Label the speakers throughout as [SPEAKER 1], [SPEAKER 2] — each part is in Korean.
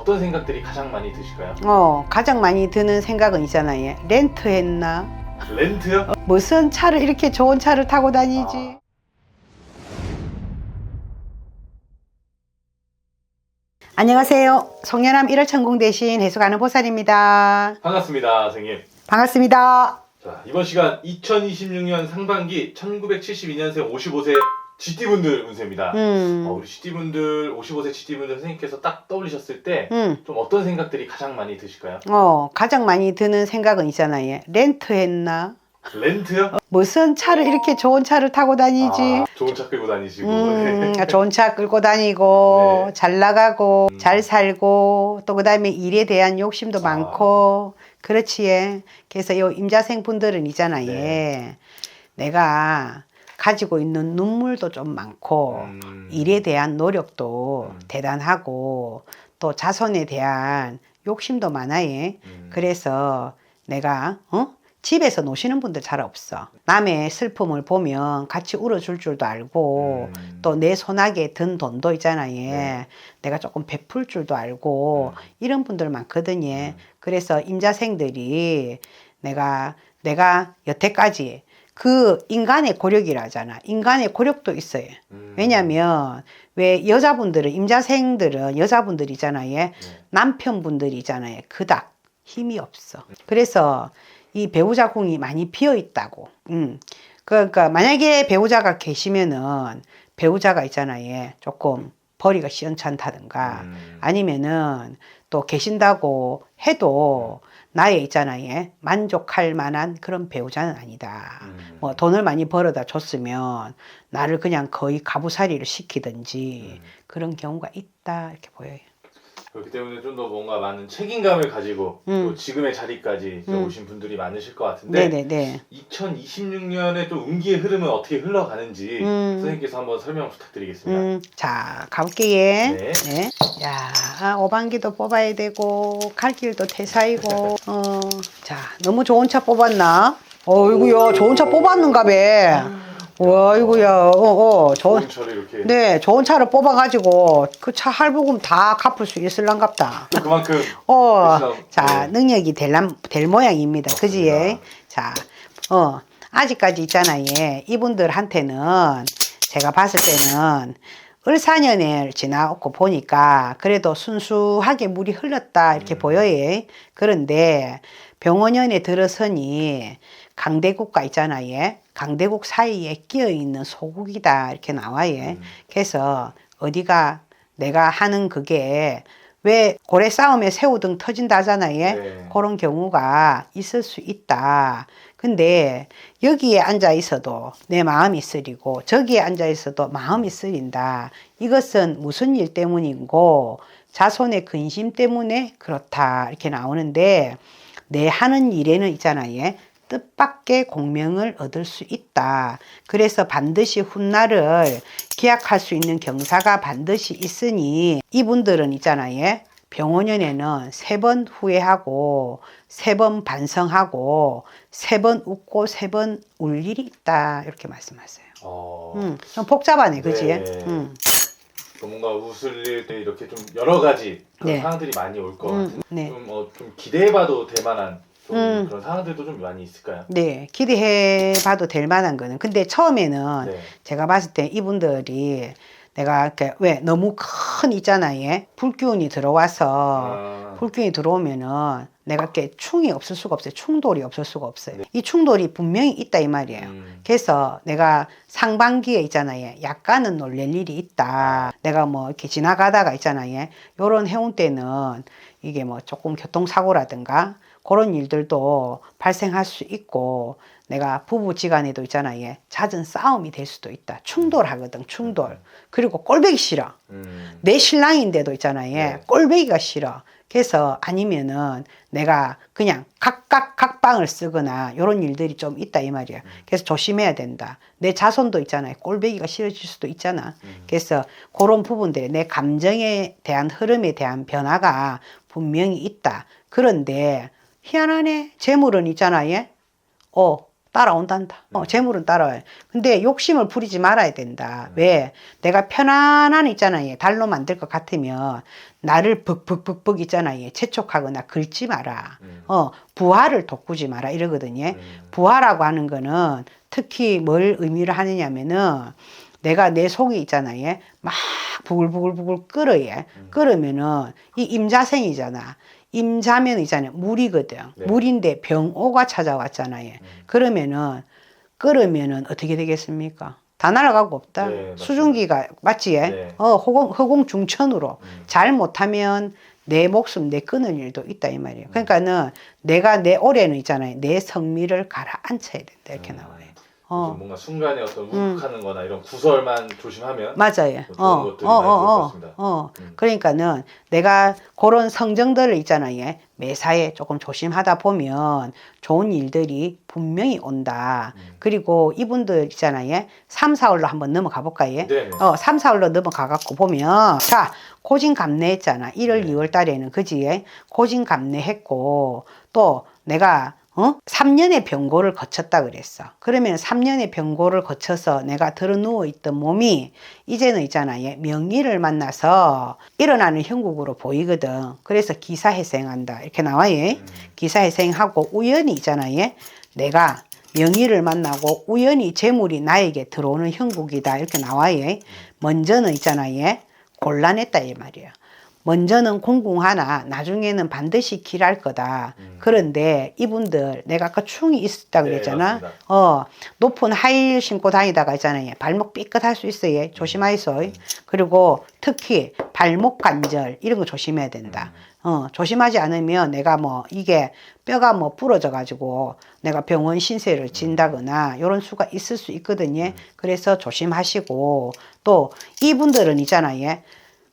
[SPEAKER 1] 어떤 생각들이 가장 많이 드실까요?
[SPEAKER 2] 가장 많이 드는 생각은 있잖아요. 렌트 했나?
[SPEAKER 1] 렌트요?
[SPEAKER 2] 무슨 차를 이렇게 좋은 차를 타고 다니지? 안녕하세요. 송년암 1월 천궁 대신 해수가는 보살입니다.
[SPEAKER 1] 반갑습니다, 선생님.
[SPEAKER 2] 반갑습니다.
[SPEAKER 1] 자, 이번 시간 2026년 상반기 1972년생 55세 GT분들 운세입니다. 우리 GT분들, 55세 GT분들 선생님께서 딱 떠올리셨을 때 좀 어떤 생각들이 가장 많이 드실까요?
[SPEAKER 2] 가장 많이 드는 생각은 있잖아요. 렌트 했나?
[SPEAKER 1] 렌트요?
[SPEAKER 2] 무슨 차를 이렇게 좋은 차를 타고 다니지?
[SPEAKER 1] 좋은 차 끌고 다니시고.
[SPEAKER 2] 좋은 차 끌고 다니고,
[SPEAKER 1] 네.
[SPEAKER 2] 잘 나가고, 잘 살고, 또 그 다음에 일에 대한 욕심도 많고, 그렇지. 예. 그래서 요 임자생 분들은 있잖아요.
[SPEAKER 1] 네.
[SPEAKER 2] 내가 가지고 있는 눈물도 좀 많고, 일에 대한 노력도 대단하고, 또 자손에 대한 욕심도 많아요. 그래서 내가, 집에서 노시는 분들 잘 없어. 남의 슬픔을 보면 같이 울어줄 줄도 알고, 또 내 손아귀에 든 돈도 있잖아요.
[SPEAKER 1] 네.
[SPEAKER 2] 내가 조금 베풀 줄도 알고, 이런 분들 많거든요. 그래서 임자생들이 내가 여태까지 그 인간의 고력이라 하잖아. 인간의 고력도 있어요. 왜냐면, 왜 여자분들은, 임자생들은 여자분들이잖아요. 남편분들이 있잖아요. 그닥 힘이 없어. 그래서 이 배우자 궁이 많이 비어 있다고. 그러니까 만약에 배우자가 계시면은 배우자가 있잖아요. 조금 벌이가 시원찮다든가 아니면은 또 계신다고 해도 나의 있잖아요. 만족할 만한 그런 배우자는 아니다. 뭐 돈을 많이 벌어다 줬으면 나를 그냥 거의 가부살이를 시키든지 그런 경우가 있다 이렇게 보여요.
[SPEAKER 1] 그렇기 때문에 좀 더 뭔가 많은 책임감을 가지고 또 지금의 자리까지 오신 분들이 많으실 것 같은데
[SPEAKER 2] 네네네.
[SPEAKER 1] 2026년에 또 운기의 흐름은 어떻게 흘러가는지 선생님께서 한번 설명 부탁드리겠습니다.
[SPEAKER 2] 자, 가볼게요.
[SPEAKER 1] 네.
[SPEAKER 2] 네. 야, 오반기도 뽑아야 되고, 갈 길도 태사이고, 자, 너무 좋은 차 뽑았나? 어이구야, 좋은 차 뽑았는가 봐. 어이구야,
[SPEAKER 1] 좋은 차를 이렇게.
[SPEAKER 2] 네, 좋은 차를 뽑아가지고, 그 차 할부금 다 갚을 수 있을란갑다.
[SPEAKER 1] 그만큼.
[SPEAKER 2] 자, 능력이 될 모양입니다. 그지?
[SPEAKER 1] 그렇습니다.
[SPEAKER 2] 자, 아직까지 있잖아요. 이분들한테는 제가 봤을 때는 을사년을 지나고 보니까 그래도 순수하게 물이 흘렀다 이렇게 보여요. 그런데 병원년에 들어서니 강대국과 있잖아요. 강대국 사이에 끼어있는 소국이다 이렇게 나와요. 그래서 어디가 내가 하는 그게 왜 고래 싸움에 새우등 터진다 하잖아요.
[SPEAKER 1] 네.
[SPEAKER 2] 그런 경우가 있을 수 있다. 근데 여기에 앉아 있어도 내 마음이 쓰리고 저기에 앉아 있어도 마음이 쓰린다. 이것은 무슨 일 때문이고 자손의 근심 때문에 그렇다 이렇게 나오는데 내 하는 일에는 있잖아요. 뜻밖의 공명을 얻을 수 있다. 그래서 반드시 훗날을 기약할 수 있는 경사가 반드시 있으니 이분들은 있잖아요. 병원년에는 3번 후회하고 3번 반성하고 3번 웃고 3번 울 일이 있다. 이렇게 말씀하세요. 좀 복잡하네. 그치?
[SPEAKER 1] 네. 뭔가 웃을 일들이 이렇게 좀 여러 가지 그런
[SPEAKER 2] 네.
[SPEAKER 1] 상황들이 많이 올 것 같은데
[SPEAKER 2] 네.
[SPEAKER 1] 좀 기대해봐도 될 만한 좀 그런 상황들도 좀 많이 있을까요?
[SPEAKER 2] 네, 기대해 봐도 될 만한 거는. 근데 처음에는
[SPEAKER 1] 네.
[SPEAKER 2] 제가 봤을 때 이분들이 내가 이렇게 왜 너무 큰 있잖아요. 불기운이 들어와서 불기운이 들어오면은 내가 이렇게 충이 없을 수가 없어요. 충돌이 없을 수가 없어요.
[SPEAKER 1] 네.
[SPEAKER 2] 이 충돌이 분명히 있다 이 말이에요. 그래서 내가 상반기에 있잖아요. 약간은 놀랄 일이 있다. 내가 뭐 이렇게 지나가다가 있잖아요. 요런 해운 때는 이게 뭐 조금 교통사고라든가 그런 일들도 발생할 수 있고 내가 부부지간에도 있잖아요. 잦은 싸움이 될 수도 있다. 충돌하거든. 충돌. 그리고 꼴보기 싫어. 내 신랑인데도 있잖아요.
[SPEAKER 1] 네.
[SPEAKER 2] 꼴보기가 싫어. 그래서 아니면은 내가 그냥 각방을 쓰거나 이런 일들이 좀 있다 이 말이야. 그래서 조심해야 된다. 내 자손도 있잖아요. 꼴보기가 싫어질 수도 있잖아. 그래서 그런 부분들이 내 감정에 대한 흐름에 대한 변화가 분명히 있다. 그런데 희한하네. 재물은 있잖아요. 따라온단다. 재물은 따라와요. 근데 욕심을 부리지 말아야 된다. 왜? 내가 편안한 있잖아요. 달로 만들 것 같으면 나를 벅벅벅벅 있잖아요. 재촉하거나 긁지 마라. 부하를 돋구지 마라. 이러거든요. 부하라고 하는 거는 특히 뭘 의미를 하느냐면은 내가 내 속이 있잖아요. 막 부글부글부글 끓어요. 끓으면은 이 임자생이잖아. 임자면 있잖아요. 물이거든.
[SPEAKER 1] 네.
[SPEAKER 2] 물인데 병오가 찾아왔잖아요. 그러면은 끓으면은 어떻게 되겠습니까? 다 날아가고 없다.
[SPEAKER 1] 네, 맞습니다.
[SPEAKER 2] 수증기가 맞지?
[SPEAKER 1] 네.
[SPEAKER 2] 허공중천으로 잘못하면 내 목숨 내 끊을 일도 있다 이 말이에요. 그러니까는 내가 내 올해는 있잖아요. 내 성미를 가라앉혀야 된다 이렇게 나와요.
[SPEAKER 1] 좀 뭔가 순간에 어떤 우욱하는 거나 이런 구설만 조심하면
[SPEAKER 2] 맞아요.
[SPEAKER 1] 좋은 것들이 많이 들을 것 같습니다.
[SPEAKER 2] 그러니까는 내가 그런 성정들을 있잖아요. 매사에 조금 조심하다 보면 좋은 일들이 분명히 온다. 그리고 이분들 있잖아요. 3, 4월로 한번 넘어가 볼까요?
[SPEAKER 1] 네.
[SPEAKER 2] 3, 4월로 넘어가 갖고 보면 자, 고진감래했잖아. 1월,
[SPEAKER 1] 네.
[SPEAKER 2] 2월 달에는 그지? 고진감래했고 또 내가 3년의 병고를 거쳤다 그랬어. 그러면 3년의 병고를 거쳐서 내가 들어 누워 있던 몸이 이제는 있잖아요. 명의를 만나서 일어나는 형국으로 보이거든. 그래서 기사회생한다. 이렇게 나와요. 기사회생하고 우연히 있잖아요. 내가 명의를 만나고 우연히 재물이 나에게 들어오는 형국이다. 이렇게 나와요. 먼저는 있잖아요. 곤란했다 이 말이야. 먼저는 공공하나 나중에는 반드시 길할 거다. 그런데 이분들 내가 아까 충이 있었다 그랬잖아.
[SPEAKER 1] 네,
[SPEAKER 2] 높은 하이힐 신고 다니다가 있잖아요. 발목 삐끗할 수 있어요. 조심하이소. 그리고 특히 발목 관절 이런 거 조심해야 된다. 조심하지 않으면 내가 뭐 이게 뼈가 뭐 부러져 가지고 내가 병원 신세를 진다거나 이런 수가 있을 수 있거든요. 그래서 조심하시고 또 이분들은 있잖아요.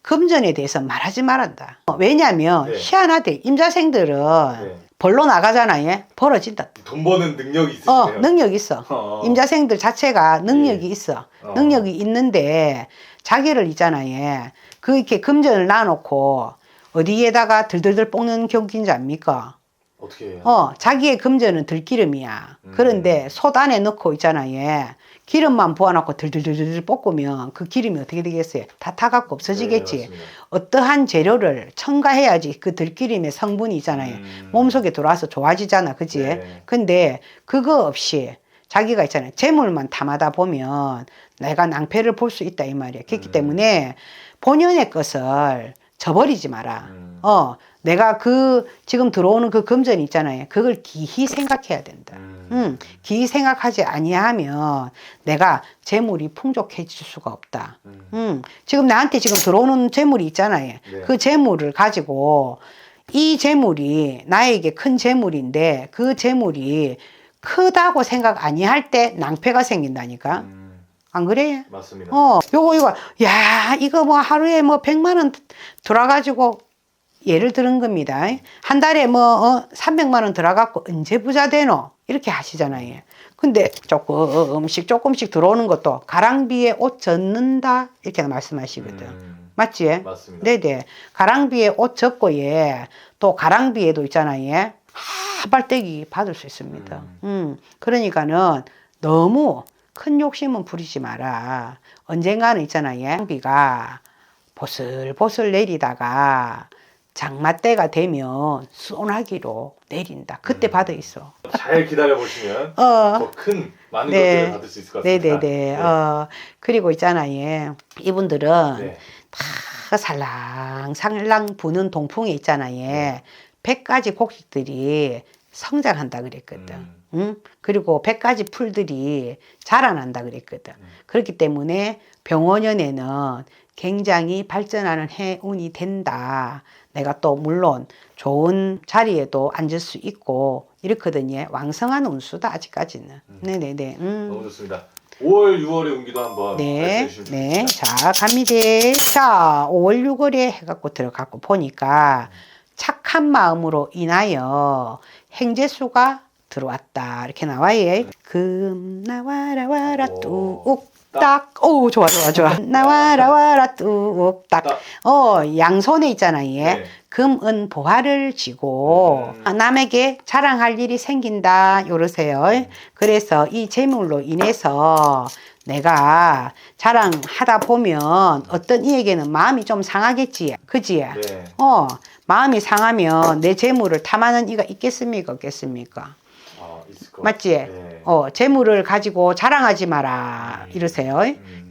[SPEAKER 2] 금전에 대해서 말하지 말한다. 왜냐하면
[SPEAKER 1] 네.
[SPEAKER 2] 희한하대. 임자생들은
[SPEAKER 1] 네.
[SPEAKER 2] 벌로 나가잖아요. 벌어진다.
[SPEAKER 1] 돈 버는 능력이 있으시네요.
[SPEAKER 2] 능력이 있어. 임자생들 자체가 능력이 있어. 능력이 있는데 자기를 있잖아요. 그 이렇게 금전을 놔놓고 어디에다가 들들들 볶는 경기인지 압니까?
[SPEAKER 1] 어떻게 해요?
[SPEAKER 2] 자기의 금전은 들기름이야. 그런데 솥 안에 넣고 있잖아요. 기름만 부어놓고 들들들들 볶으면 그 기름이 어떻게 되겠어요? 다 타갖고 없어지겠지.
[SPEAKER 1] 네, 맞습니다.
[SPEAKER 2] 어떠한 재료를 첨가해야지 그 들기름의 성분이 있잖아요. 몸속에 들어와서 좋아지잖아. 그지?
[SPEAKER 1] 네.
[SPEAKER 2] 근데 그거 없이 자기가 있잖아요. 재물만 탐하다 보면 내가 낭패를 볼 수 있다 이 말이야. 그렇기 때문에 본연의 것을 저버리지 마라. 내가 그 지금 들어오는 그 금전 있잖아요. 그걸 기히 생각해야 된다. 기히 생각하지 아니하면 내가 재물이 풍족해질 수가 없다. 지금 나한테 지금 들어오는 재물이 있잖아요.
[SPEAKER 1] 네.
[SPEAKER 2] 그 재물을 가지고 이 재물이 나에게 큰 재물인데 그 재물이 크다고 생각 아니할 때 낭패가 생긴다니까. 안 그래?
[SPEAKER 1] 맞습니다.
[SPEAKER 2] 요거 야 이거 뭐 하루에 뭐 100만 원 들어가지고 예를 들은 겁니다. 한 달에 뭐 300만 원 들어갖고 언제 부자 되노? 이렇게 하시잖아요. 근데 조금씩 들어오는 것도 가랑비에 옷 젖는다 이렇게 말씀하시거든. 맞지?
[SPEAKER 1] 맞습니다.
[SPEAKER 2] 네네. 가랑비에 옷 젖고 또 가랑비에도 있잖아요. 하발대기 받을 수 있습니다. 그러니까는 너무 큰 욕심은 부리지 마라. 언젠가는 있잖아요. 가랑비가 보슬보슬 내리다가 장마 때가 되면 소나기로 내린다. 그때 받아 있어.
[SPEAKER 1] 잘 기다려 보시면 더 큰 많은 것들을 받을 수 있을 것 같습니다.
[SPEAKER 2] 네네네. 그리고 있잖아요. 이분들은
[SPEAKER 1] 네.
[SPEAKER 2] 다 살랑살랑 부는 동풍에 있잖아요. 100가지 곡식들이 성장한다 그랬거든. 그리고 100가지 풀들이 자라난다 그랬거든. 그렇기 때문에 병원년에는 굉장히 발전하는 해운이 된다. 내가 또 물론 좋은 자리에도 앉을 수 있고 이렇거든요. 왕성한 운수다 아직까지는. 네네네.
[SPEAKER 1] 너무 좋습니다. 5월, 6월의 운기도 한번 말씀해 주시면
[SPEAKER 2] 네.
[SPEAKER 1] 좋겠습니다.
[SPEAKER 2] 자, 갑니다. 자, 5월, 6월에 해갖고 들어가고 보니까 착한 마음으로 인하여 행재수가 들어왔다. 이렇게 나와요. 금 나와라 와라 뚝 뚝딱. 오, 좋아, 좋아, 좋아. 나와라, 와라, 뚝딱.
[SPEAKER 1] 딱.
[SPEAKER 2] 양손에 있잖아, 얘.
[SPEAKER 1] 네.
[SPEAKER 2] 금, 은, 보화를 쥐고 남에게 자랑할 일이 생긴다, 요러세요. 그래서 이 재물로 인해서 내가 자랑하다 보면 어떤 이에게는 마음이 좀 상하겠지. 그지?
[SPEAKER 1] 네.
[SPEAKER 2] 마음이 상하면 내 재물을 탐하는 이가 있겠습니까? 없겠습니까?
[SPEAKER 1] 있을 것
[SPEAKER 2] 맞지?
[SPEAKER 1] 네.
[SPEAKER 2] 재물을 가지고 자랑하지 마라 이러세요.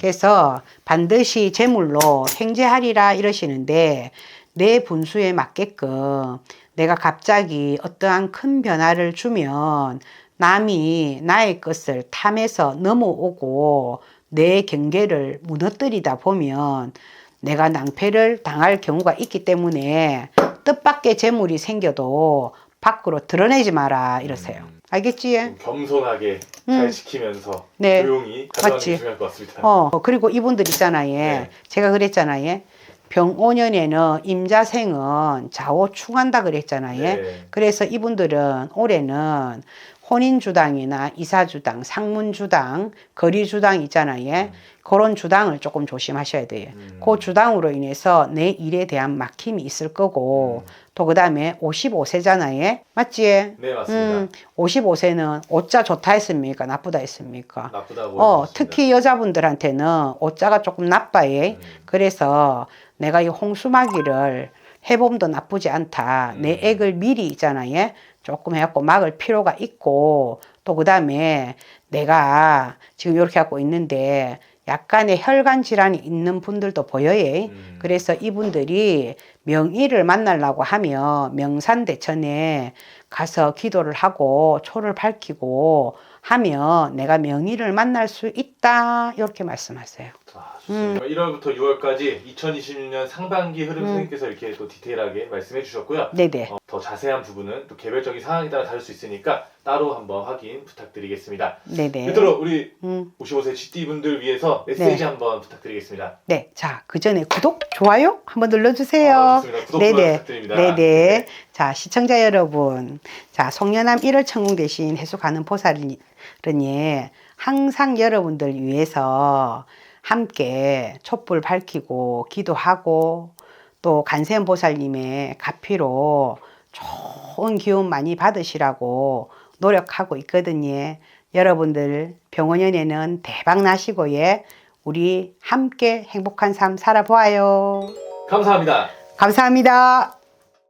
[SPEAKER 2] 그래서 반드시 재물로 횡재하리라 이러시는데 내 분수에 맞게끔 내가 갑자기 어떠한 큰 변화를 주면 남이 나의 것을 탐해서 넘어오고 내 경계를 무너뜨리다 보면 내가 낭패를 당할 경우가 있기 때문에 뜻밖의 재물이 생겨도 밖으로 드러내지 마라 이러세요. 알겠지?
[SPEAKER 1] 좀 겸손하게 잘 지키면서
[SPEAKER 2] 네.
[SPEAKER 1] 조용히 가져가는
[SPEAKER 2] 맞지?
[SPEAKER 1] 게 중요할 것 같습니다.
[SPEAKER 2] 그리고 이분들 있잖아요.
[SPEAKER 1] 네.
[SPEAKER 2] 제가 그랬잖아요. 병5년에는 임자생은 좌우충한다 그랬잖아요.
[SPEAKER 1] 네.
[SPEAKER 2] 그래서 이분들은 올해는 혼인주당이나 이사주당, 상문주당, 거리주당 있잖아요. 그런 주당을 조금 조심하셔야 돼요. 그 주당으로 인해서 내 일에 대한 막힘이 있을 거고 또 그 다음에 55세잖아요. 맞지?
[SPEAKER 1] 네, 맞습니다.
[SPEAKER 2] 55세는 오자 좋다 했습니까? 나쁘다 했습니까?
[SPEAKER 1] 나쁘다고
[SPEAKER 2] 특히 여자분들한테는 오자가 조금 나빠요. 그래서 내가 이 홍수마기를 해봄도 나쁘지 않다. 내 액을 미리 있잖아요. 조금 해갖고 막을 필요가 있고 또 그 다음에 내가 지금 이렇게 하고 있는데 약간의 혈관 질환이 있는 분들도 보여요. 그래서 이분들이 명의를 만나려고 하면 명산대천에 가서 기도를 하고 초를 밝히고 하면 내가 명의를 만날 수 있다 이렇게 말씀하세요.
[SPEAKER 1] 좋습니다. 1월부터 6월까지 2026년 상반기 흐름 선생님께서 이렇게 또 디테일하게 말씀해 주셨고요.
[SPEAKER 2] 네네.
[SPEAKER 1] 더 자세한 부분은 또 개별적인 상황에 따라 다를 수 있으니까 따로 한번 확인 부탁드리겠습니다.
[SPEAKER 2] 네네.
[SPEAKER 1] 끝으로 우리 55세 GT분들 위해서 메시지 한번 부탁드리겠습니다.
[SPEAKER 2] 네, 자, 그 전에 구독, 좋아요 한번 눌러주세요.
[SPEAKER 1] 좋습니다. 구독, 좋아요 부탁드립니다.
[SPEAKER 2] 네네.
[SPEAKER 1] 네.
[SPEAKER 2] 자, 시청자 여러분. 자, 송년함 1월 천궁 대신 해수가는 보살은예, 항상 여러분들 위해서 함께 촛불 밝히고 기도하고 또 간세음 보살님의 가피로 좋은 기운 많이 받으시라고 노력하고 있거든요. 여러분들 병원연에는 대박 나시고 우리 함께 행복한 삶 살아보아요.
[SPEAKER 1] 감사합니다.
[SPEAKER 2] 감사합니다.